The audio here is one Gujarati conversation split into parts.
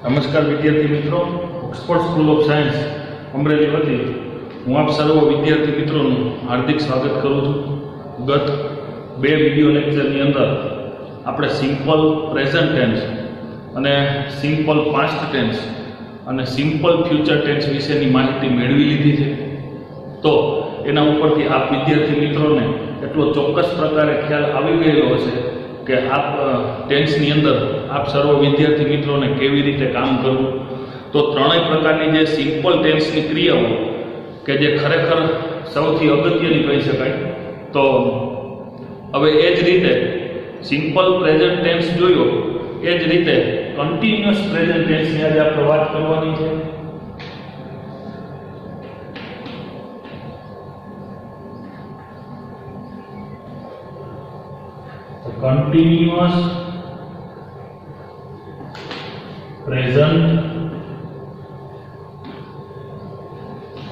નમસ્કાર વિદ્યાર્થી મિત્રો, Oxford school of science Amreli વતી હું આપ સર્વ વિદ્યાર્થી મિત્રોનું હાર્દિક સ્વાગત કરું છું. ગત બે વિડીયો લેક્ચરની અંદર આપણે સિમ્પલ પ્રેઝન્ટ ટેન્સ અને સિમ્પલ પાસ્ટ ટેન્સ અને સિમ્પલ ફ્યુચર ટેન્સ વિશેની માહિતી મેળવી લીધી છે. તો એના ઉપરથી આપ વિદ્યાર્થી મિત્રોને એટલો ચોક્કસ પ્રકારે ખ્યાલ આવી ગયેલો હશે કે આપ ટેન્સની અંદર આપ સર્વ વિદ્યાર્થી મિત્રોને કેવી રીતે કામ કરવું. તો ત્રણેય પ્રકારની જે સિમ્પલ ટેન્સની ક્રિયાઓ કે જે ખરેખર સૌથી અગત્યની કહી શકાય, તો હવે એ જ રીતે સિમ્પલ પ્રેઝન્ટ ટેન્સ જોયો, એ જ રીતે કન્ટિન્યુઅસ પ્રેઝન્ટ ટેન્સની આજે આપણે વાત કરવાની છે. Continuous present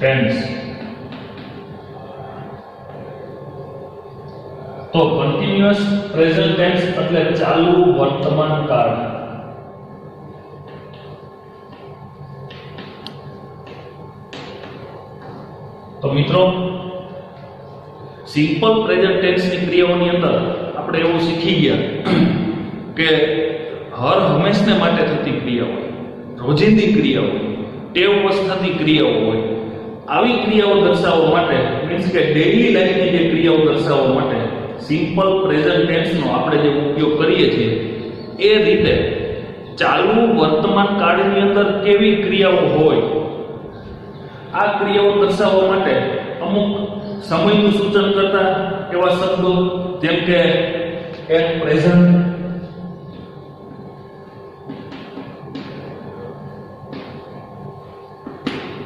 tense. તો continuous present tense એટલે ચાલુ વર્તમાન કાળ. તો મિત્રો, સિમ્પલ પ્રેઝન્ટ ટેન્સની ક્રિયાઓની અંદર આપણે એવું શીખી ગયા કે હર હંમેશને માટે થતી ક્રિયાઓ, રોજિંદી ક્રિયાઓ, ટેવવશ થતી ક્રિયાઓ હોય, આવી ક્રિયાઓ દર્શાવવા માટે, મીન્સ કે ડેઇલી લાઈફની જે ક્રિયાઓ દર્શાવવા માટે સિમ્પલ પ્રેઝન્ટ ટેન્સનો આપણે જે ઉપયોગ કરીએ છીએ, એ રીતે ચાલુ વર્તમાન કાળની અંદર કેવી ક્રિયાઓ હોય, આ ક્રિયાઓ દર્શાવવા માટે અમુક સમયનું સૂચન કરતા એવા શબ્દો જેમ કે એટ પ્રેઝન્ટ,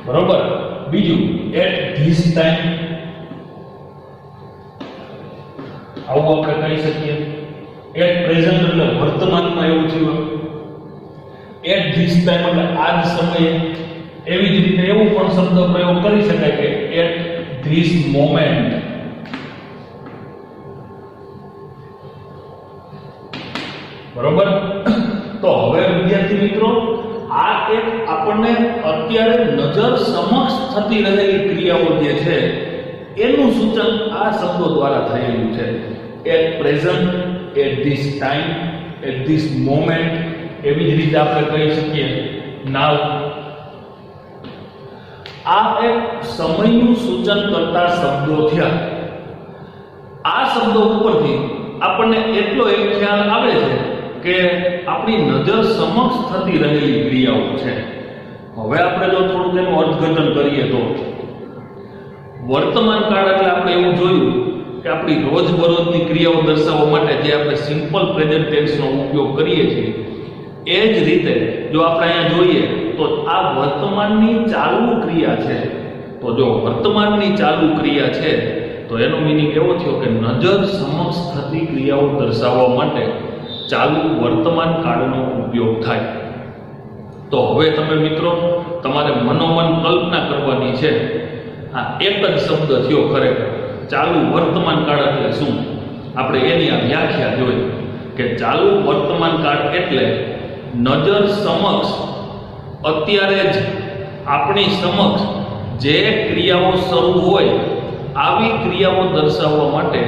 બરોબર, બીજું એટ ધીસ ટાઈમ, આવું આપણે કહી શકીએ. એટ પ્રેઝન્ટ એટલે વર્તમાનમાં એવું થયું, એટ ધીસ ટાઈમ એટલે આ જ સમયે. એવી જ રીતે એવું પણ શબ્દ પ્રયોગ કરી શકાય કે એટ ધીસ મોમેન્ટ. બરોબર. તો હવે વિદ્યાર્થી મિત્રો, આ એક આપણને અત્યારે નજર સમક્ષ થતી રહેલી ક્રિયાઓ જે છે એનું સૂચન આ શબ્દો દ્વારા થયેલું છે. At present, at this time, at this moment. એવી જ રીતે આપણે કહી શકીએ નાવ. આ એક સમયનું સૂચન કરતા શબ્દો થયા. આ શબ્દો ઉપરથી આપણને એટલો એક ખ્યાલ આવે છે કે આપણી નજર સમક્ષ થતી રહેલી ક્રિયાઓ છે. હવે આપણે જો થોડુંક એનું અર્થઘટન કરીએ તો વર્તમાન કાળ એટલે આપણે એવું જોયું કે આપણી રોજબરોજની ક્રિયાઓ દર્શાવવા માટે જે આપણે સિમ્પલ પ્રેઝન્ટ ટેન્સનો ઉપયોગ કરીએ છીએ, એ જ રીતે જો આપણે અહીંયા જોઈએ તો આ વર્તમાનની ચાલુ ક્રિયા છે. તો જો વર્તમાનની ચાલુ ક્રિયા છે તો એનો મિનિંગ એવો થયો કે નજર સમક્ષ થતી ક્રિયાઓ દર્શાવવા માટે ચાલુ વર્તમાન કાળનો ઉપયોગ થાય. તો હવે તમે મિત્રો તમારે મનોમન કલ્પના કરવાની છે. આ એક જ શબ્દ થયો ખરેખર, ચાલુ વર્તમાન કાળ એટલે શું, આપણે એની આ વ્યાખ્યા જોઈ કે ચાલુ વર્તમાન કાળ એટલે નજર સમક્ષ, અત્યારે જ આપણી સમક્ષ જે ક્રિયાઓ શરૂ હોય આવી ક્રિયાઓ દર્શાવવા માટે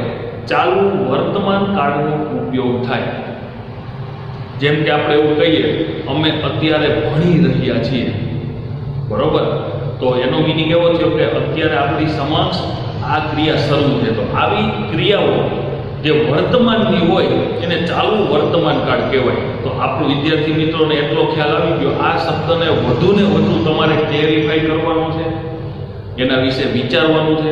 ચાલુ વર્તમાન કાળનો ઉપયોગ થાય. જેમ કે આપણે એવું કહીએ, અમે અત્યારે ભણી રહ્યા છીએ, બરોબર. તો એનો મિનિંગ એવો થયો કે અત્યારે આપણી સમક્ષ આ ક્રિયા શરૂ છે. તો આવી ક્રિયાઓ જે વર્તમાનની હોય એને ચાલુ વર્તમાન કાળ કહેવાય. તો આપણું વિદ્યાર્થી મિત્રોને એટલો ખ્યાલ આવી ગયો, આ શબ્દને વધુ ને વધુ તમારે ક્લેરિફાઈ કરવાનો છે, એના વિશે વિચારવાનું છે.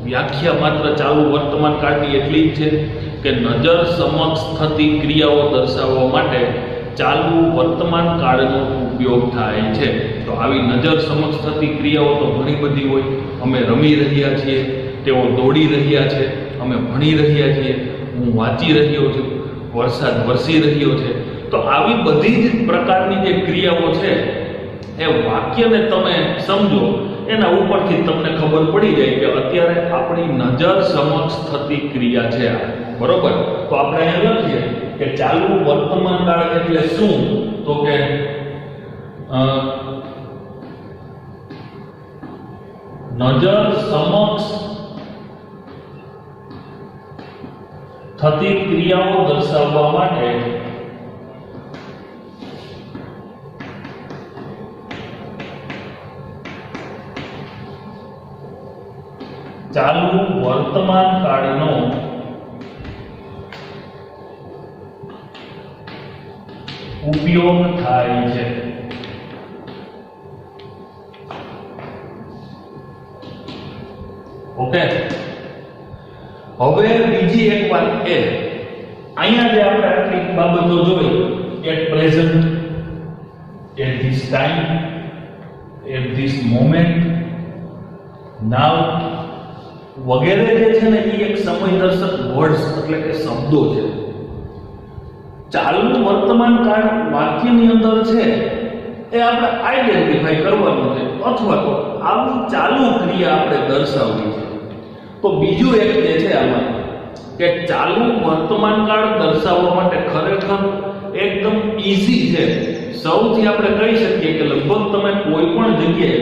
વ્યાખ્યા માત્ર ચાલુ વર્તમાન કાળની એટલી જ છે કે નજર સમક્ષ થતી ક્રિયાઓ દર્શાવવા માટે ચાલુ વર્તમાન કાળનો ઉપયોગ થાય છે. તો આવી નજર સમક્ષ થતી ક્રિયાઓ તો ઘણી બધી હોય. અમે રમી રહ્યા છીએ, તેઓ દોડી રહ્યા છે, અમે ભણી રહ્યા છીએ, હું વાંચી રહ્યો છું, વરસાદ વરસી રહ્યો છે. તો આવી બધી જ પ્રકારની જે ક્રિયાઓ છે એ વાક્યને તમે સમજો, એના ઉપરથી તમને ખબર પડી જાય કે અત્યારે આપણી નજર સમક્ષ થતી ક્રિયા છે. બરોબર. તો આપણે અહીંયા લખીએ કે ચાલુ વર્તમાન કાળ એટલે શું, તો કે નજર સમક્ષ થતી ક્રિયાઓ દર્શાવવા માટે ચાલુ વર્તમાન કાળનો ઉપયોગ થાય છે. ઓકે, હવે બીજી એક વાત એ અહીંયા જે આપણે આટલી બાબતો જોઈ, at present, at this time, at this moment, now વગેરે જે છે ને એ એક સમયદર્શક વર્ડ્સ એટલે કે શબ્દો છે. ચાલુ વર્તમાન કાળ વાક્યની અંદર છે એ આપણે આઈડેન્ટિફાઈ કરવાનું છે અથવા તો આવી ચાલુ ક્રિયા આપણે દર્શાવવી છે. તો બીજું એક જે છે આમાં કે ચાલુ વર્તમાન કાળ દર્શાવવા માટે ખરેખર એકદમ ઈઝી છે. સૌથી આપણે કહી શકીએ કે લગભગ તમે કોઈ પણ જગ્યાએ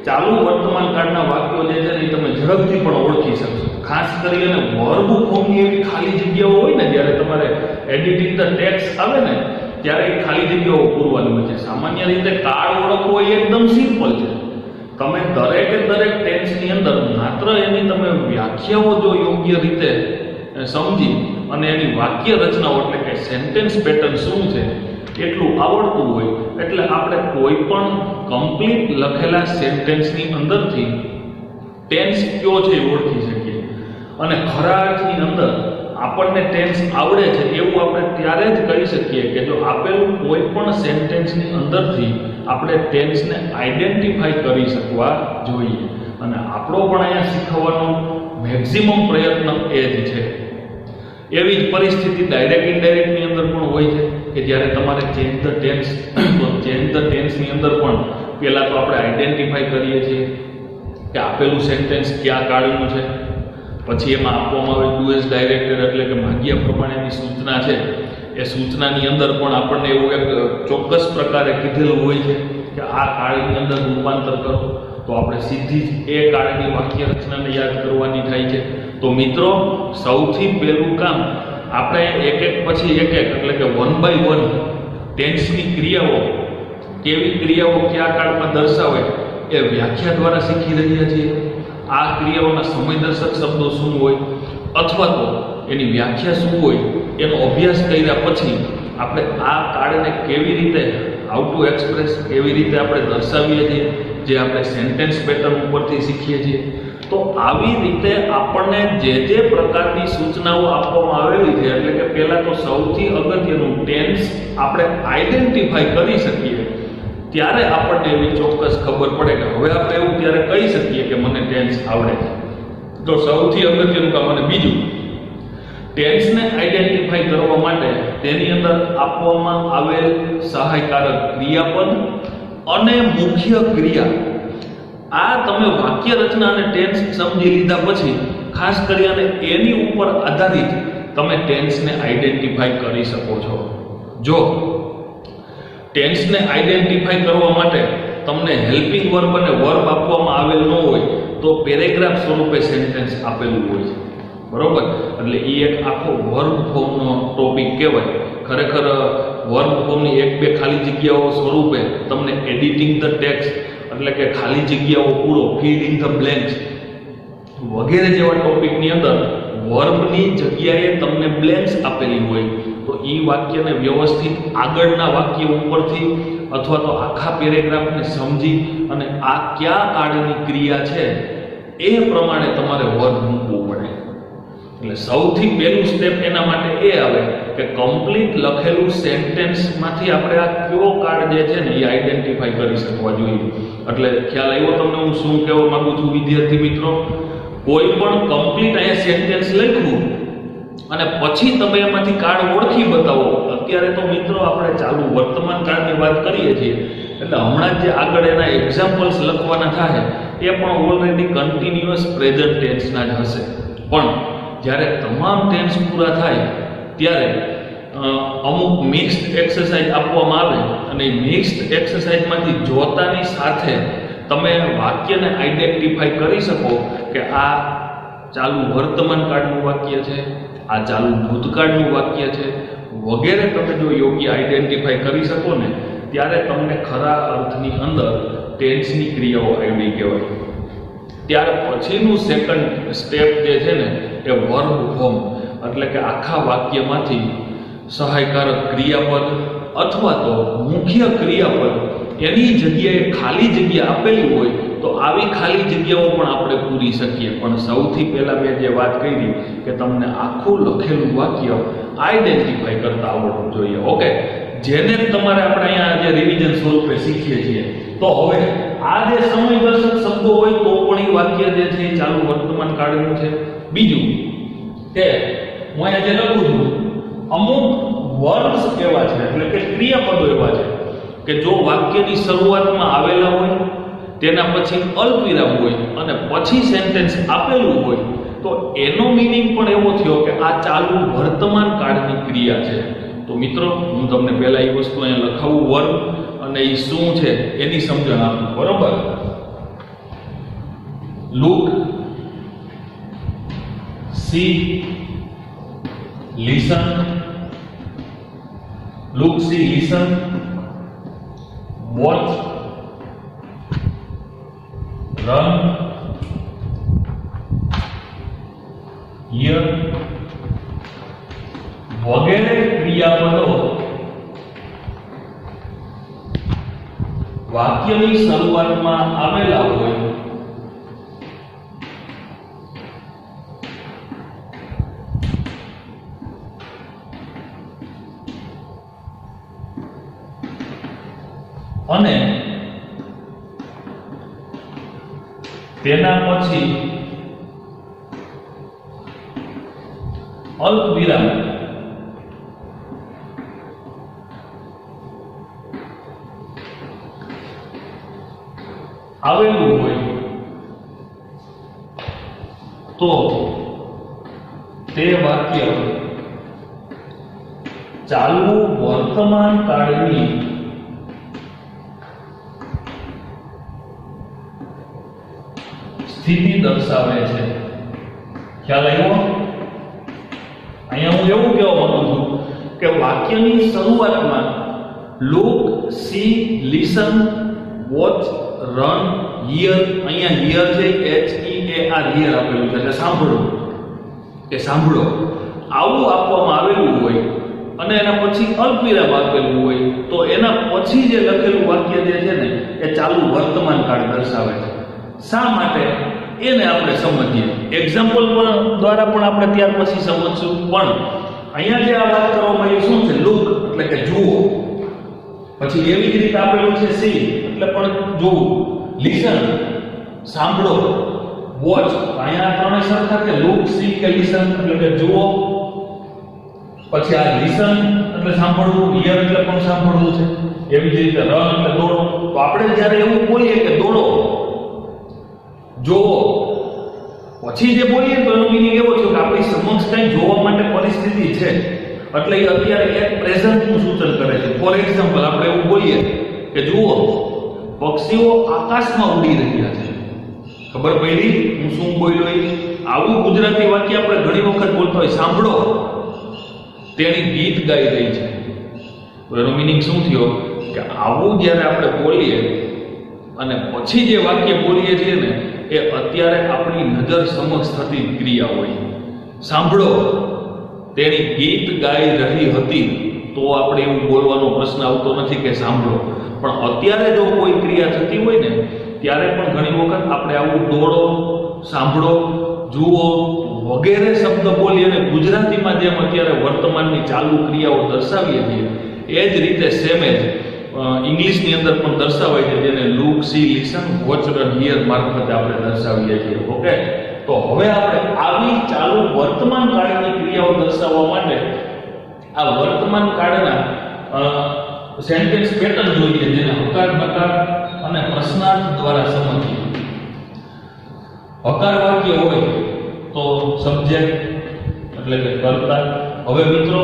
ચાલુ વર્તમાન કાળના વાક્યો જે છે ને એ તમે ઝડપથી પણ ઓળખી શકશો. ખાસ કરીને વર્બ ફોર્મની એવી ખાલી જગ્યાઓ હોય ને, જ્યારે તમારે એડિટિંગ ધ ટેક્સ્ટ આવે ને ત્યારે એ ખાલી જગ્યાઓ પૂરવાની હોય છે. સામાન્ય રીતે કાળ ઓળખવો એ એકદમ સિમ્પલ છે. તમે દરેકે દરેક ટેન્સની અંદર માત્ર એની તમે વ્યાખ્યાઓ જો યોગ્ય રીતે સમજી અને એની વાક્ય રચનાઓ એટલે કે સેન્ટેન્સ પેટર્ન શું છે એટલું આવડતું હોય એટલે આપણે કોઈ પણ કમ્પ્લીટ લખેલા સેન્ટેન્સની અંદરથી ટેન્સ કયો છે એ ઓળખી શકીએ. અને ખરા અર્થની અંદર આપણને ટેન્સ આવડે છે એવું આપણે ત્યારે જ કહી શકીએ કે જો આપેલું કોઈ પણ સેન્ટેન્સની અંદરથી આપણે ટેન્સને આઈડેન્ટિફાઈ કરી શકવા જોઈએ. અને આપણો પણ અહીંયા શીખવવાનો મેક્સિમમ પ્રયત્ન એ જ છે. એવી જ પરિસ્થિતિ ડાયરેક્ટ ઇનડાયરેક્ટની અંદર પણ હોય છે કે જ્યારે તમારે ચેન્જ ધ ટેન્સ, તો ચેન્જ ધ ટેન્સની અંદર પણ પહેલાં તો આપણે આઈડેન્ટિફાઈ કરીએ છીએ કે આપેલું સેન્ટેન્સ કયા કાળનું છે. પછી એમાં આપવામાં આવે ડુ એઝ ડાયરેક્ટેડ એટલે કે માગ્યા પ્રમાણેની સૂચના છે. એ સૂચનાની અંદર પણ આપણને એવું એક ચોક્કસ પ્રકારે કીધેલું હોય છે કે આ કાળની અંદર રૂપાંતર કરો, તો આપણે સીધી જ એ કાળની વાક્ય રચનાને યાદ કરવાની થાય છે. તો મિત્રો, સૌથી પહેલું કામ આપણે એક એક પછી એક એક એટલે કે 1 by 1 ટેન્સની ક્રિયાઓ, કેવી ક્રિયાઓ કયા કાળમાં દર્શાવે એ વ્યાખ્યા દ્વારા શીખી રહ્યા છીએ. આ ક્રિયાઓના સમયદર્શક શબ્દો શું હોય અથવા તો એની વ્યાખ્યા શું હોય એનો અભ્યાસ કર્યા પછી આપણે આ કાળને કેવી રીતે હાઉ ટુ એક્સપ્રેસ, કેવી રીતે આપણે દર્શાવીએ છીએ, જે આપણે સેન્ટેન્સ પેટર્ન ઉપરથી શીખીએ છીએ. તો આવી રીતે આપણને જે જે પ્રકારની સૂચનાઓ આપવામાં આવેલી છે એટલે કે પહેલાં તો સૌથી અગત્યનું ટેન્સ આપણે આઈડેન્ટિફાઈ કરી શકીએ ત્યારે આપણને એવી ચોક્કસ ખબર પડે કે હવે આપણે એવું ત્યારે કહી શકીએ કે મને ટેન્સ આવડે છે. તો સૌથી અગત્યનું કામ. અને બીજું, ટેન્સને આઈડેન્ટિફાઈ કરવા માટે તેની અંદર આપવામાં આવેલ સહાયકારક ક્રિયાપદ અને મુખ્ય ક્રિયા, આ તમે વાક્ય રચના અને ટેન્સ સમજી લીધા પછી ખાસ કરીને એની ઉપર આધારિત તમે ટેન્સને આઈડેન્ટિફાઈ કરી શકો છો. જો ટેન્સને આઈડેન્ટિફાઈ કરવા માટે તમને હેલ્પિંગ વર્બ અને વર્બ આપવામાં આવેલ ન હોય તો પેરેગ્રાફ સ્વરૂપે સેન્ટેન્સ આપેલું હોય છે, બરોબર? એટલે એ એક આખો વર્બ ફોર્મનો ટોપિક કહેવાય. ખરેખર વર્બ ફોર્મની એક બે ખાલી જગ્યાઓ સ્વરૂપે તમને એડિટિંગ ધ ટેક્સ્ટ એટલે કે ખાલી જગ્યાઓ પૂરો, ફિલ ઇન ધ બ્લેન્ક્સ વગેરે જેવા ટોપિકની અંદર વર્બની જગ્યાએ તમને બ્લેન્ક્સ આપેલી હોય તો એ વાક્યને વ્યવસ્થિત આગળના વાક્ય ઉપરથી અથવા તો આખા પેરેગ્રાફને સમજી અને આ કયા કાળની ક્રિયા છે એ પ્રમાણે તમારે વર્બ મૂકવું પડે. એટલે સૌથી પહેલું સ્ટેપ એના માટે એ આવે કે કમ્પ્લીટ લખેલું સેન્ટેન્સમાંથી આપણે આ કયો કાળ જે છે ને એ આઈડેન્ટિફાઈ કરી શકવા જોઈએ. એટલે ખ્યાલ આવ્યો તમને હું શું કહેવા માંગુ છું વિદ્યાર્થી મિત્રો? કોઈ પણ કમ્પ્લીટ અહીંયા સેન્ટેન્સ લખ્યું અને પછી તમે એમાંથી કાળ ઓળખી બતાવો. અત્યારે તો મિત્રો આપણે ચાલુ વર્તમાન કાળની વાત કરીએ છીએ એટલે હમણાં જે આગળ એના એક્ઝામ્પલ્સ લખવાના થાય એ પણ ઓલરેડી કન્ટિન્યુઅસ પ્રેઝન્ટ ટેન્સના જ હશે. પણ જ્યારે તમામ ટેન્સ પૂરા થાય ત્યારે અમુક મિક્સ્ડ એક્સરસાઇઝ આપવામાં આવે અને મિક્સ્ડ એક્સરસાઇઝમાંથી જોતાની સાથે તમે વાક્યને આઈડેન્ટિફાઈ કરી શકો કે આ ચાલુ વર્તમાન કાળનું વાક્ય છે, આ ચાલુ ભૂતકાળનું વાક્ય છે વગેરે તમે જો યોગ્ય આઈડેન્ટિફાઈ કરી શકો ને ત્યારે તમને ખરા અર્થની અંદર ટેન્સની ક્રિયાઓ આવડી કહેવાય. ત્યાર પછીનું સેકન્ડ સ્ટેપ જે છે ને એ વર્બ ફોર્મ, એટલે કે આખા વાક્યમાંથી સહાયકારક ક્રિયાપદ અથવા તો મુખ્ય ક્રિયાપદ એની જગ્યાએ ખાલી જગ્યા આપેલી હોય તો આવી ખાલી જગ્યાઓ પણ આપણે પૂરી શકીએ. પણ સૌથી પહેલાં મેં જે વાત કરી કે તમને આખું લખેલું વાક્ય આઈડેન્ટિફાઈ કરતા આવડવું જોઈએ. ઓકે, જેને તમારે આપણે અહીંયા જે રિવિઝન સ્વરૂપે શીખીએ છીએ. તો હવે આ જે સમયદર્શક શબ્દો હોય તો પણ એ વાક્ય જે છે એ ચાલુ વર્તમાન કાળનું છે. બીજું કે હું અહીંયા જે લખું છું અમુક વર્બ્સ એવા છે એટલે કે ક્રિયાપદો એવા છે કે જો વાક્યની શરૂઆતમાં આવેલા હોય તેના પછી અલ્પવિરામ હોય અને પછી સેન્ટેન્સ આપેલું હોય તો એનો મિનિંગ પણ એવો થયો કે આ ચાલુ વર્તમાન કાળની ક્રિયા છે. તો મિત્રો હું તમને પહેલા એ વસ્તુ અહીંયા લખાવું વર્બ અને એ શું છે એની સમજણ આપું. બરોબર, look, see, listen, look, see, listen, watch, run, here વગેરે ક્રિયાપદો વાક્યની શરૂઆતમાં આવેલા હોય અને તેના પછી અલ્પ વિરામ આવેલું હોય તો તે વાક્ય ચાલુ વર્તમાન કાળની સ્થિતિ દર્શાવે છે. ખ્યાલ આવ્યો? અહીંયા હું એવું કહેવા માંગુ છું કે વાક્યની શરૂઆતમાં look, see, listen, watch, run, here, અહીંયા હિયર છે HEAR હિયર આપેલું છે એટલે સાંભળો કે સાંભળો આવું આપવામાં આવેલું હોય અને એના પછી અલ્પવિરામ આપેલું હોય તો એના પછી જે લખેલું વાક્ય જે છે ને એ ચાલુ વર્તમાન કાળ દર્શાવે છે. શા માટે એને આપણે સમજીએ. એક્ઝામ્પલ દ્વારા પણ આપણે ત્યાર પછી સમજશું. પણ અહીંયા જે આ વાત કરવામાં આવી શું છે, લુક એટલે કે જુઓ, પછી એવી જ રીતે આપેલું છે સી એટલે પણ જોવું, લિસન સાંભળો, વોચ અહીંયા ત્રણે સરખા કે લુક, સી કે લિસન એટલે કે જુઓ, પછી આ લિસન એટલે સાંભળવું, હિયર એટલે પણ સાંભળવું છે. એવી જ રીતે રન એટલે દોડો. તો આપણે જ્યારે એવું બોલીએ કે દોડો, જોવો, પછી જે બોલીએ તો એનો મીનિંગ એવો છે કે આપણી સમક્ષ કંઈ જોવા માટે પરિસ્થિતિ છે એટલે એ અત્યારે એક પ્રેઝન્ટનું સૂચન કરે છે. ફોર એક્ઝામ્પલ આપણે એવું બોલીએ કે જુઓ પક્ષીઓ આકાશમાં ઉડી રહ્યા છે. ખબર પડી હું શું બોલ્યો? આવું ગુજરાતી વાક્ય આપણે ઘણી વખત બોલતા હોય, સાંભળો તેણી ગીત ગાઈ રહી છે. તો એનો મીનિંગ શું થયો કે આવું જ્યારે આપણે બોલીએ અને પછી જે વાક્ય બોલીએ છીએ ને એ અત્યારે આપણી નજર સમક્ષ થતી ક્રિયા હોય. સાંભળો તેણી ગીત ગાઈ રહી હતી તો આપણે એવું બોલવાનો પ્રશ્ન આવતો નથી કે સાંભળો. પણ અત્યારે જો કોઈ ક્રિયા થતી હોય ને ત્યારે પણ ઘણી વખત આપણે આવું દોડો, સાંભળો, જુઓ વગેરે શબ્દ બોલી અને ગુજરાતીમાં જેમ અત્યારે વર્તમાનની ચાલુ ક્રિયાઓ દર્શાવીએ છીએ એ જ રીતે સેમ જ ઇંગ્લિશની અંદર પણ દર્શાવાય છે, જેને look, see, listen, watch, run, here મારફતે આપણે દર્શાવીએ છીએ. ઓકે, તો હવે આપણે આવી ચાલુ વર્તમાન કાળની ક્રિયાઓ દર્શાવવા માટે આ વર્તમાન કાળના સેન્ટેન્સ પેટર્ન જોઈએ જેને હકાર, બકાર અને પ્રશ્નાર્થ દ્વારા સમજીએ. હકાર વાક્ય હોય તો સબ્જેક્ટ એટલે કે કર્તા. હવે મિત્રો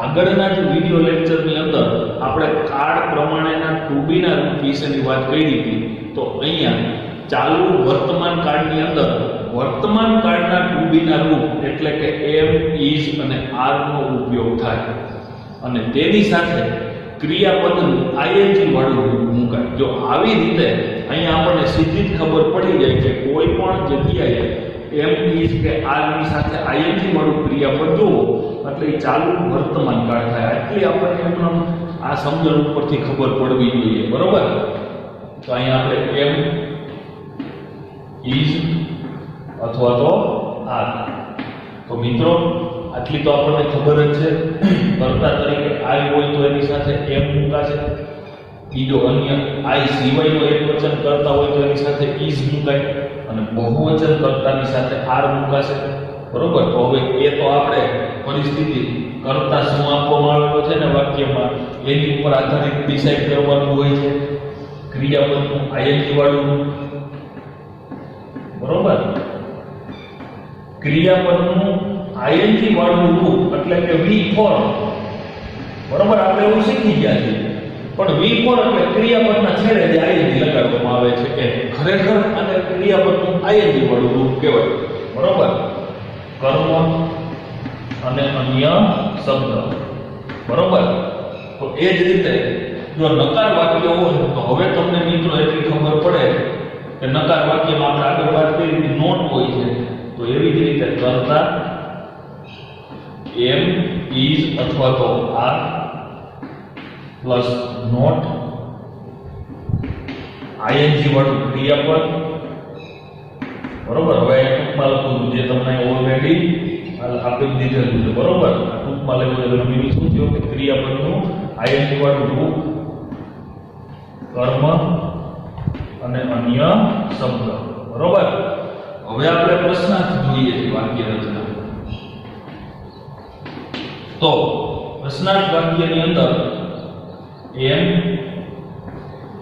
આગળના જ વિડિયો લેક્ચરની અંદર આપણે કાળ પ્રમાણેના ટુ બીના રૂપ વિશેની વાત કરી હતી. તો અહીંયા ચાલુ વર્તમાન કાળની અંદર વર્તમાન કાળના ટુ બીના રૂપ એટલે કે એમ, ઇઝ અને આર નો ઉપયોગ થાય અને તેની સાથે ક્રિયાપદનું આઈએનજી વાળું રૂપ મુકાય. જો આવી રીતે અહીંયા આપણને સીધી જ ખબર પડી જાય કે કોઈ પણ જગ્યાએ એમ, ઇઝ કે આર ની સાથે આઈએનજી વાળું ક્રિયાપદ જોવો એટલે એ ચાલુ વર્તમાન કાળ થાય. એટલી આપણને એમનો આ સમજણ ઉપરથી ખબર પડવી જોઈએ. બરોબર? તો અહીંયા આપણે એમ, ઇઝ અથવા તો આર. તો મિત્રો આટલી તો આપણને ખબર જ છે. કર્તા તરીકે આઈ હોય તો એની સાથે એમ મુકાશે. બીજો અન્ય આઈ સિવાયનો એકવચન કરતા હોય તો એની સાથે ઇઝ મુકાય અને બહુવચન કર્તાની સાથે આર મુકાશે. બરોબર? તો હવે એ તો આપણે પરિસ્થિતિ કરતા શું આપવામાં આવેલો છે ને વાક્યમાં એની ઉપર આધારિત ડિસાઈડ કરવાનું હોય છે. ક્રિયાપદનું આઈએનજી વાળું. બરોબર? ક્રિયાપદનું આઈએનજી વાળું રૂપ એટલે કે વી ફોર. બરોબર? આપણે એવું શીખી ગયા છીએ. પણ વી ફોર એટલે ક્રિયાપદના છેડે જે આઈએનજી લગાડવામાં આવે છે કે ખરેખર આને ક્રિયાપદનું આઈએનજી વાળું રૂપ કહેવાય. બરોબર? કર્મ અને અન્ય શબ્દ. બરોબર? તો એ જ રીતે જો નકાર વાક્ય હોય તો હવે તમને મિત્રો એટલી ખબર પડે કે નકાર વાક્યમાં આપણે આગળ વાત કરી નોટ હોય છે. તો એવી જ રીતે કરતા એમ, ઇઝ અથવા તો આર પ્લસ નોટ આઈએનજી વાળું ક્રિયાપદ. બરોબર? હવે ટૂંકમાં લખું જે તમને ઓલરેડી આપી દીધેલું છે. બરોબર? ટૂંકમાં લખ્યું એટલે બીજું શું થયું કે ક્રિયાપદનું આઈએનજી વાળું રૂપ કર્મ અને અન્ય શબ્દ. બરોબર? હવે આપણે પ્રશ્નાર્થ જોઈએ છીએ વાક્ય રચના. તો પ્રશ્નાર્થ વાક્યની અંદર એમ,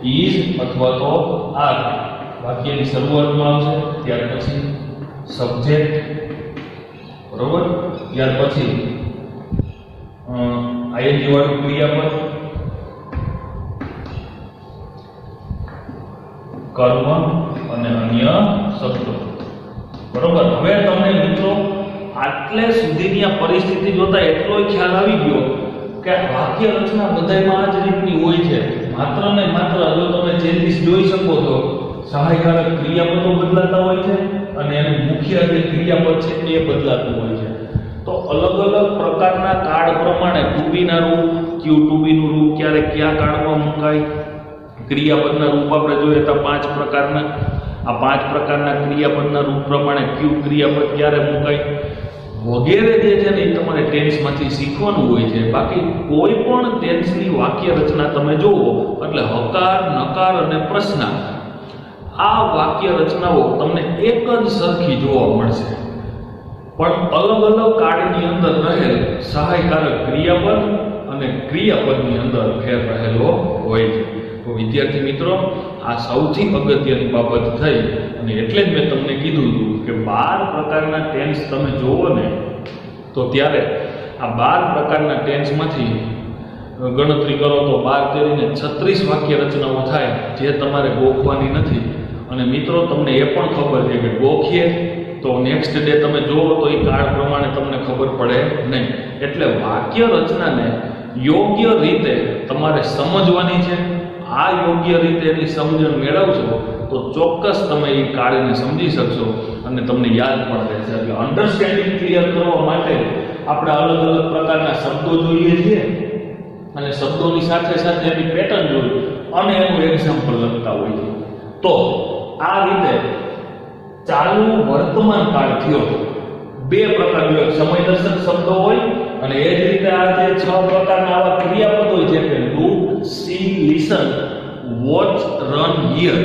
ઇઝ અથવા તો આર વાક્યની શરૂઆતમાં આવશે. ત્યાર પછી સબ્જેક્ટ. બરોબર? ત્યાર પછી આઈએનજી વાળું ક્રિયાપદ, કર્મ અને અન્ય શબ્દો. બરોબર? હવે તમને મિત્રો આટલે સુધીની આ પરિસ્થિતિ જોતા એટલો ખ્યાલ આવી ગયો કે વાક્ય રચના બધાયમાં આ જ રીતની હોય છે. માત્ર ને માત્ર જો તમે ચેન્જીસ જોઈ શકો છો, સહાયકારક ક્રિયાપદો બદલાતા હોય છે અને એનું મુખ્ય જે ક્રિયાપદ છે એ બદલાતું હોય છે. તો અલગ અલગ પ્રકારના કાળ પ્રમાણે ટુ બીના રૂપ, ક્યુ ટુ બીનું રૂપ ક્યારે કયા કાળમાં મુકાય, ક્રિયાપદના રૂપ આપણે જોઈએ તો 5 પ્રકારના. આ 5 પ્રકારના ક્રિયાપદના રૂપ પ્રમાણે ક્યુ ક્રિયાપદ ક્યારે મુકાય વગેરે જે છે ને એ તમારે ટેન્સમાંથી શીખવાનું હોય છે. બાકી કોઈ પણ ટેન્સની વાક્ય રચના તમે જુઓ એટલે હકાર, નકાર અને પ્રશ્નાર્થ આ વાક્ય રચનાઓ તમને એક જ સરખી જોવા મળશે. પણ અલગ અલગ કાળની અંદર રહેલ સહાયકારક ક્રિયાપદ અને ક્રિયાપદની અંદર ફેર રહેલો હોય છે. તો વિદ્યાર્થી મિત્રો આ સૌથી અગત્યની બાબત થઈ અને એટલે જ મેં તમને કીધું હતું કે 12 પ્રકારના ટેન્સ તમે જોવો ને તો ત્યારે આ 12 પ્રકારના ટેન્સમાંથી ગણતરી કરો તો 12 કરીને 36 વાક્ય રચનાઓ થાય જે તમારે ગોખવાની નથી. અને મિત્રો તમને એ પણ ખબર છે કે ગોખીએ તો નેક્સ્ટ ડે તમે જોવો તો એ કાળ પ્રમાણે તમને ખબર પડે નહીં. એટલે વાક્ય રચનાને યોગ્ય રીતે તમારે સમજવાની છે. આ યોગ્ય રીતે એની સમજણ મેળવશો તો ચોક્કસ તમે એ કાળને સમજી શકશો અને તમને યાદ પણ રહેશે. એટલે અન્ડરસ્ટેન્ડિંગ ક્લિયર કરવા માટે આપણે અલગ અલગ પ્રકારના શબ્દો જોઈએ છીએ અને શબ્દોની સાથે સાથે એની પેટર્ન જોઈએ અને એનું એક્ઝામ્પલ લખતા હોઈએ. તો આ રીતે ચાલુ વર્તમાન કાળ થયો. 2 પ્રકારના સમયદર્શક શબ્દો હોય અને એ જ રીતે આ જે 6 પ્રકારના આવા ક્રિયાપદ હોય છે કે look, see, listen, watch, run, here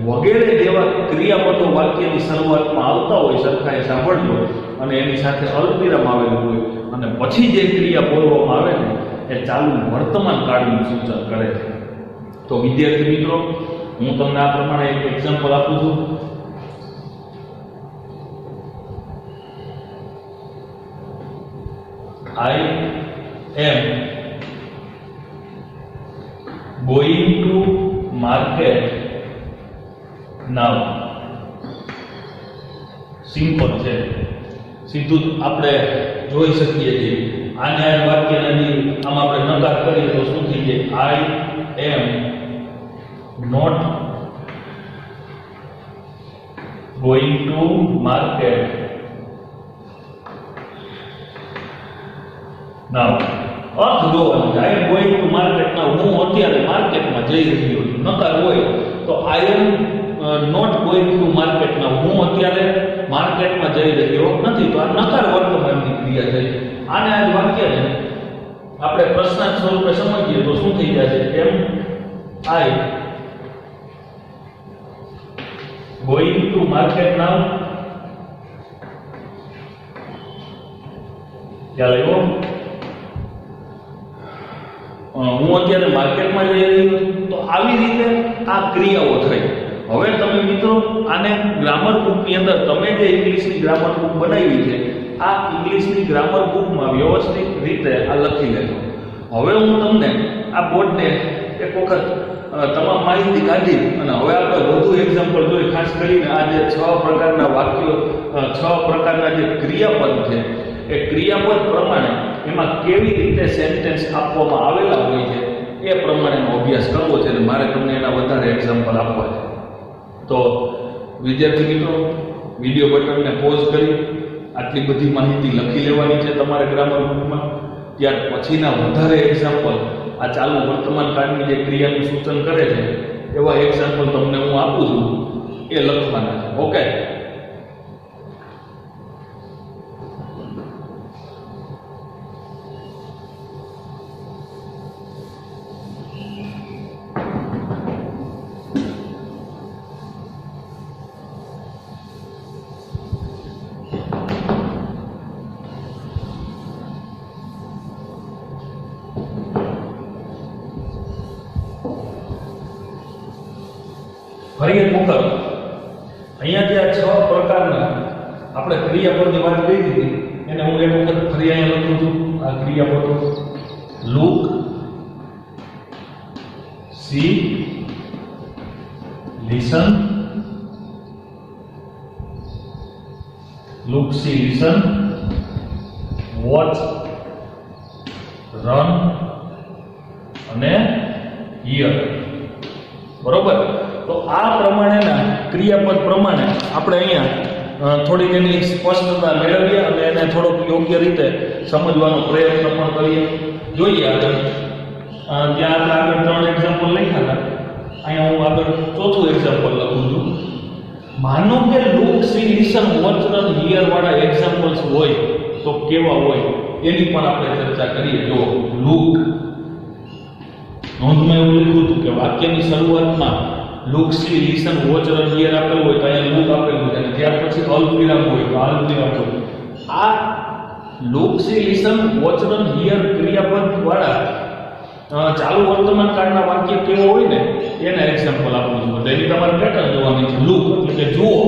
વગેરે જેવા ક્રિયાપદો વાક્યની શરૂઆતમાં આવતા હોય, સરખાએ સાંભળજો અને એની સાથે અલ્પવિરામ આવેલું હોય અને પછી જે ક્રિયા બોલવામાં આવે ને એ ચાલુ વર્તમાન કાળનું સૂચન કરે છે. તો વિદ્યાર્થી મિત્રો હું તમને આ પ્રમાણે એક એક્ઝામ્પલ આપું છું. I am going to market now. Simple છે, સીધું જ આપણે જોઈ શકીએ છીએ. આને આ વાક્યની આમ આપણે નકાર કરીએ તો શું થઈ જાય? I am not going to market now. અર્થ જોવાનો છે. I am going to market now. હું અત્યારે માર્કેટમાં જઈ રહ્યો છું. નકાર હોય તો I am not going to market now. હું અત્યારે માર્કેટમાં જઈ રહ્યો નથી. તો આ નકાર વર્તમાનની ક્રિયા થઈ. આને આ વાક્યને આપણે પ્રશ્નાર્થ સ્વરૂપે સમજીએ તો શું થઈ જશે? એમ I going to market now. ખ્યાલ આવ્યો? હું અત્યારે માર્કેટમાં જઈ રહ્યો છું. તો આવી રીતે આ ક્રિયાઓ થઈ. હવે તમે મિત્રો આને ગ્રામર બુકની અંદર તમે જે ઇંગ્લિશની ગ્રામર બુક બનાવી છે, આ ઇંગ્લિશની ગ્રામર બુકમાં વ્યવસ્થિત રીતે આ લખી લેજો. હવે હું તમને આ બોર્ડને એક વખત તમામ માહિતી કાઢી અને હવે આપણે વધુ એક્ઝામ્પલ જોઈએ. ખાસ કરીને આ જે 6 પ્રકારના વાક્યો, 6 પ્રકારના જે ક્રિયાપદ છે, એ ક્રિયાપદ પ્રમાણે એમાં કેવી રીતે સેન્ટેન્સ આપવામાં આવેલા હોય છે એ પ્રમાણેનો અભ્યાસ કરવો છે અને મારે તમને એના વધારે એક્ઝામ્પલ આપવા છે. તો વિદ્યાર્થી મિત્રો, વિડીયો બટનને પોઝ કરી આટલી બધી માહિતી લખી લેવાની છે તમારે ગ્રામર બુકમાં. ત્યાર પછીના વધારે એક્ઝામ્પલ આ ચાલુ વર્તમાન કાળની જે ક્રિયાનું સૂચન કરે છે એવા એક્ઝામ્પલ તમને હું આપું છું, એ લખવાના છે. ઓકે? ફરી એક વખત અહીંયા જે આ 6 પ્રકારના આપણે ક્રિયાપદની વાત કરી હતી એને હું એક વખત ફરી અહીંયા લખું છું. આ ક્રિયાપદો look, see, listen, look, see, listen, watch, run અને હિયર. બરોબર? તો આ પ્રમાણેના ક્રિયાપદ પ્રમાણે આપણે અહીંયા થોડીક એની સ્પષ્ટતા મેળવીએ અને એને થોડોક યોગ્ય રીતે સમજવાનો પ્રયત્ન પણ કરીએ. જોઈએ આગળ. ત્યાં આપણે આગળ 3 એક્ઝામ્પલ લખ્યા હતા. અહીંયા હું આગળ 4થું એક્ઝામ્પલ લખું છું. માનો કે look, see, listen, watch, run, here વાળા એક્ઝામ્પલ્સ હોય તો કેવા હોય એની પણ આપણે ચર્ચા કરીએ. જો લુક, નોંધમાં એવું લખ્યું હતું કે વાક્યની શરૂઆતમાં look, see, listen, watch, run, here આપેલું હોય તો અહીંયા લુક આપેલું છે અને ત્યાર પછી અલ્પવિરામ હોય તો અલ્પવિરામ હોય. આ look, see, listen, watch, run, here ક્રિયાપદ વાળા ચાલુ વર્તમાન કાળના વાક્ય કેવો હોય ને એના એક્ઝામ્પલ આપું છું. એટલે એની તમારે પેટર્ન જોવાની છે. લુક એટલે કે જુઓ.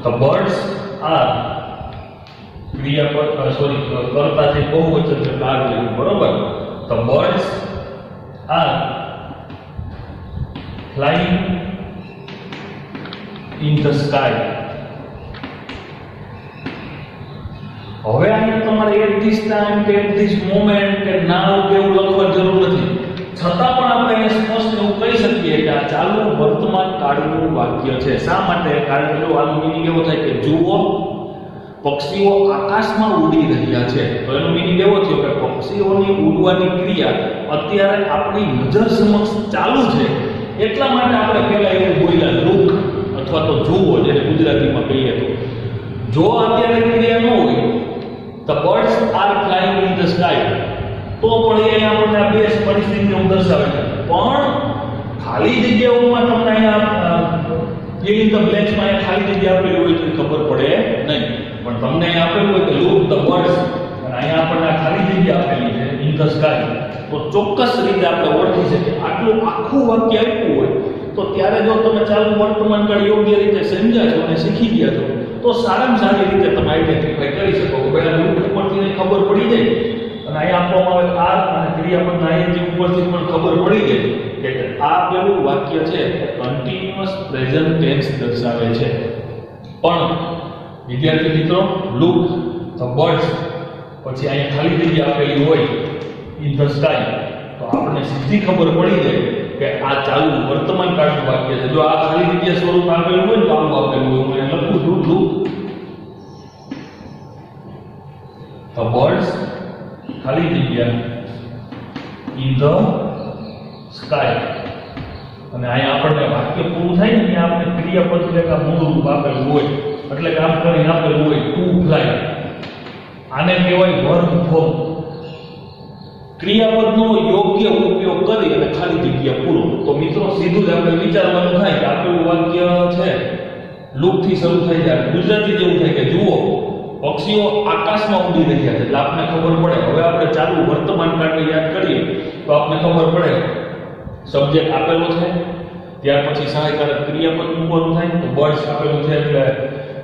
The birds are ક્રિયાપદ કરતા છે બહુવચન છે કાર લેવું. બરોબર? The birds are flying in the sky. હવે અહીંયા તમારે એટ ધીસ ટાઈમ કે એટ ધીસ મોમેન્ટ કે નાઉ કે એવું લખવાની જરૂર નથી. છતાં પણ આપણે અહીંયા સ્પષ્ટ એવું કહી શકીએ કે આ ચાલુ વર્તમાન કાળનું વાક્ય છે. શા માટે? કારણ કે જો આનો મીનિંગ એવો થાય કે જુઓ પક્ષીઓ આકાશમાં ઉડી રહ્યા છે. તો એનો મીનિંગ એવો થયો કે પક્ષીઓની ઉડવાની ક્રિયા અત્યારે આપણી નજર સમક્ષ ચાલુ છે. એટલા માટે આપણે પહેલા એવું બોલ્યા લુક અથવા તો જુઓ, જેને ગુજરાતીમાં કહીએ તો. જો અત્યારે ક્રિયા ન હોય the birds are flying in the sky તો પણ એ આપણને આ બે પરિસ્થિતિને દર્શાવે છે. પણ ખાલી જગ્યાઓમાં તમને અહીંયા fill in the blanks માં ખાલી જગ્યા આપેલી હોય તો ખબર પડે નહીં. પણ તમને અહીં આપેલું હોય કે look the birds અને અહીંયા આપણને ખાલી જગ્યા આપેલી છે in the sky તો ચોક્કસ રીતે આપણે ઓળખી શકીએ. આટલું આખું વાક્ય આપ્યું હોય તો ત્યારે જો તમે ચાલુ વર્તમાન કાળ યોગ્ય રીતે સમજ્યા છો અને શીખી ગયા છો તો સારામાં સારી રીતે તમે આઈડેન્ટિફાઈ કરી શકો કે ભાઈ આ લુક ઉપરથી ખબર પડી જાય, અને અહીં આપવામાં આવે આ અને ક્રિયાપદના આઈએનજી ઉપરથી પણ ખબર પડી જાય કે આ પેલું વાક્ય છે કન્ટિન્યુઅસ પ્રેઝન્ટ ટેન્સ દર્શાવે છે. પણ વિદ્યાર્થી મિત્રો, લુક ધ બર્ડ્સ પછી અહીંયા ખાલી જગ્યા આપેલી હોય ઇન ધ સ્કાય, તો આપણને સીધી ખબર પડી જાય કે આ ચાલુ વર્તમાન કાળનું વાક્ય છે. જો આ ખાલી જગ્યા સ્વરૂપ આપેલું હોય તો આવું આપેલું હોય, હું અહીંયા લખું છું લુક ધ બર્ડ્સ ખાલી જગ્યા ઇન ધ સ્કાય, અને અહીંયા આપણને વાક્ય પૂરું થાય ને ત્યાં આપણે ક્રિયાપદ એટલે કે મૂળ રૂપ આપેલું હોય, એટલે કે આમ કરીને આપેલું હોય ટુ ફ્લાય. આને કહેવાય વર્બ ફોર્મ. ક્રિયાપદનો યોગ્ય ઉપયોગ કરી અને ખાલી જગ્યા પૂરો. તો મિત્રો સીધું જ આપણે વિચારવાનું થાય કે આપેલું વાક્ય છે લુક થી શરૂ થઈ જાય, ગુજરાતી જેવું થાય કે જુઓ પક્ષીઓ આકાશમાં ઉડી રહ્યા છે, એટલે આપણને ખબર પડે. હવે આપણે ચાલુ વર્તમાન કાળને યાદ કરીએ તો આપણને ખબર પડે સબ્જેક્ટ આપેલો છે, ત્યાર પછી સહાયકારક ક્રિયાપદ મૂકવાનું થાય, તો બર્ડ્સ આપેલું છે એટલે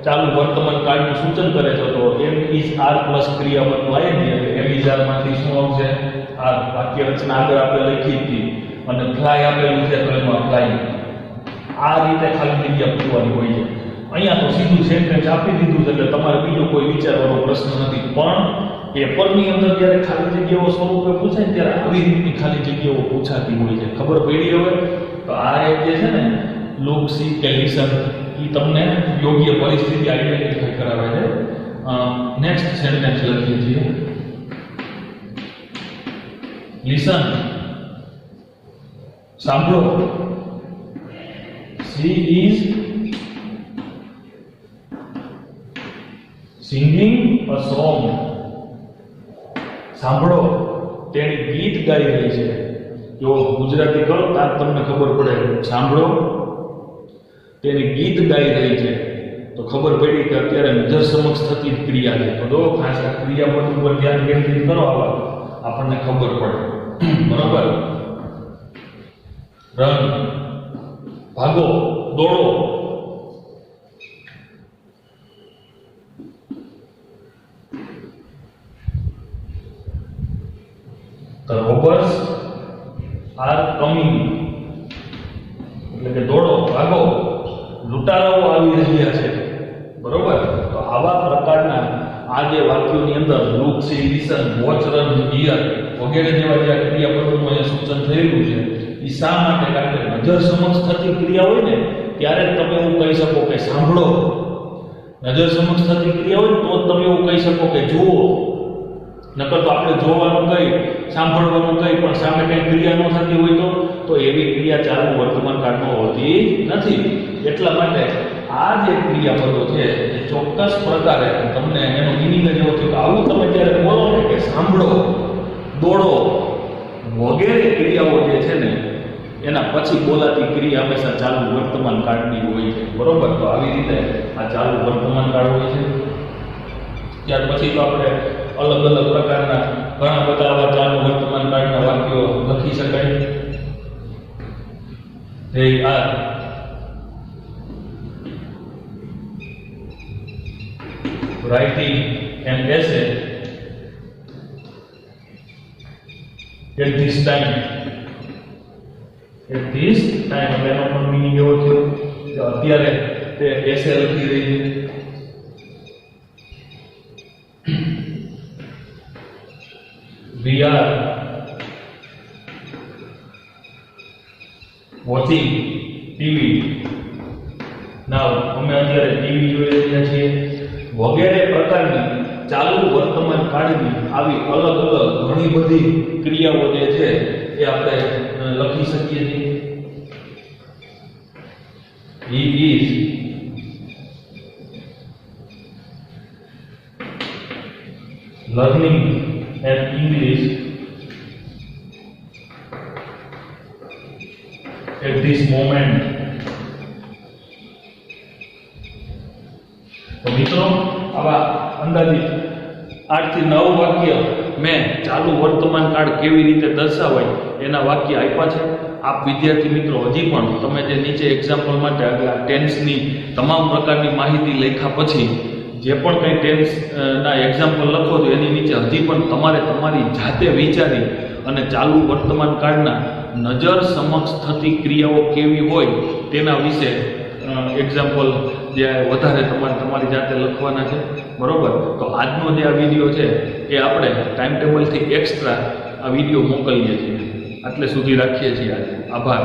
ચાલુ વર્તમાન કાળનું સૂચન કરે છે. તો એમ ઇઝ આર પ્લસ ક્રિયાપદનું આઈએનજી એટલે એમ ઇઝ આર માંથી શું આવશે? આ વાક્ય રચના આગળ આપણે લખી હતી, અને ફ્લાય આપેલું છે તો એમાં ફ્લાય. આ રીતે ખાલી જગ્યા પૂરવાની હોય છે. અહીંયા તો સીધું સેન્ટેન્સ આપી દીધું છે એટલે તમારે બીજો કોઈ વિચારવાનો પ્રશ્ન નથી. પણ પેપરની અંદર જ્યારે ખાલી જગ્યાઓ સ્વરૂપે પૂછાય ત્યારે આવી રીતની ખાલી જગ્યાઓ પૂછાતી હોય છે. ખબર પડી હવે? તો આ એક જે છે ને લુક, સી કે લિસન, એ તમને યોગ્ય પરિસ્થિતિ આઈડેન્ટિફાઈ કરાવે છે. નેક્સ્ટ સેન્ટેન્સ લખીએ છીએ. લિસન, સાંભળો. She is singing a song. સાંભળો, તેણી ગીત ગાઈ રહી છે. જો ગુજરાતી કરો તો તમને ખબર પડે. સાંભળો, તેની ગીત ગાઈ રહી છે, તો ખબર પડી કે અત્યારે નજર સમક્ષ થતી ક્રિયા છે. તો જો ખાસ ક્રિયાપદ ઉપર ધ્યાન કેન્દ્રિત કરો, આપણને ખબર પડે. બરાબર? રન, ભાગો, દોડો. The robbers are coming, એટલે કે દોડો, ભાગો, લૂંટારાઓ આવી રહ્યા છે. બરોબર? તો આવા પ્રકારના આ જે વાક્યોની અંદર look, see, listen, watch, run, here વગેરે જેવા જે ક્રિયાપદોનું અહીંયા સૂચન થયેલું છે, એ શા માટે? કારણ કે નજર સમક્ષ થતી ક્રિયા હોય ને ત્યારે જ તમે એવું કહી શકો કે સાંભળો. નજર સમક્ષ થતી ક્રિયા હોય તો તમે એવું કહી શકો કે જુઓ. નકર તો આપણે જોવાનું કઈ, સાંભળવાનું કઈ, પણ સામે કઈ ક્રિયા ન થતી હોય તો એવી ક્રિયા ચાલુ વર્તમાન કાળમાં હોતી નથી. એટલા માટે આ જે ક્રિયાપદો છે એ ચોક્કસ પ્રકારે તમને એનો મિનિંગ જ એવો થયો કે આવું તમે જ્યારે બોલો ને કે સાંભળો, દોડો વગેરે ક્રિયાઓ જે છે ને એના પછી બોલાતી ક્રિયા હંમેશા ચાલુ વર્તમાન કાળની હોય છે. બરોબર? તો આવી રીતે આ ચાલુ વર્તમાન કાળ હોય છે. ત્યાર પછી તો આપણે અલગ અલગ પ્રકારના ઘણા બધા આવા ચાલુ વર્તમાન કાળના વાક્યો લખી શકાય. They are writing an essay at this time. At this time એટલે એનો પણ મીનિંગ એવો થયો કે અત્યારે તે એસે લખી રહી છે. We are watching TV now. અમે અત્યારે ટીવી જોઈ રહ્યા છીએ. વગેરે પ્રકારની ચાલુ વર્તમાન કાળની આવી અલગ અલગ ઘણી બધી ક્રિયાઓ જે છે એ આપણે લખી શકીએ છીએ. He is learning at English at this moment. તો મિત્રો આવા અંદાજિત 8 થી 9 વાક્ય મેં ચાલુ વર્તમાન કાળ કેવી રીતે દર્શાવાય એના વાક્ય આપ્યા છે. આપ વિદ્યાર્થી મિત્રો હજી પણ તમે જે નીચે એક્ઝામ્પલ માટે આ ટેન્સની તમામ પ્રકારની માહિતી લખ્યા પછી જે પણ કંઈ ટેન્સ ના એક્ઝામ્પલ લખો છો એની નીચે હજી પણ તમારે તમારી જાતે વિચારી અને ચાલુ વર્તમાન કાળના નજર સમક્ષ થતી ક્રિયાઓ કેવી હોય તેના વિશે એક્ઝામ્પલ જે વધારે તમારી જાતે લખવાના છે. બરોબર, તો આજનો જે આ વિડીયો છે એ આપણે ટાઈમ ટેબલથી એક્સ્ટ્રા આ વિડીયો મોકલીએ છીએ. આટલે સુધી રાખીએ છીએ આજે. આભાર.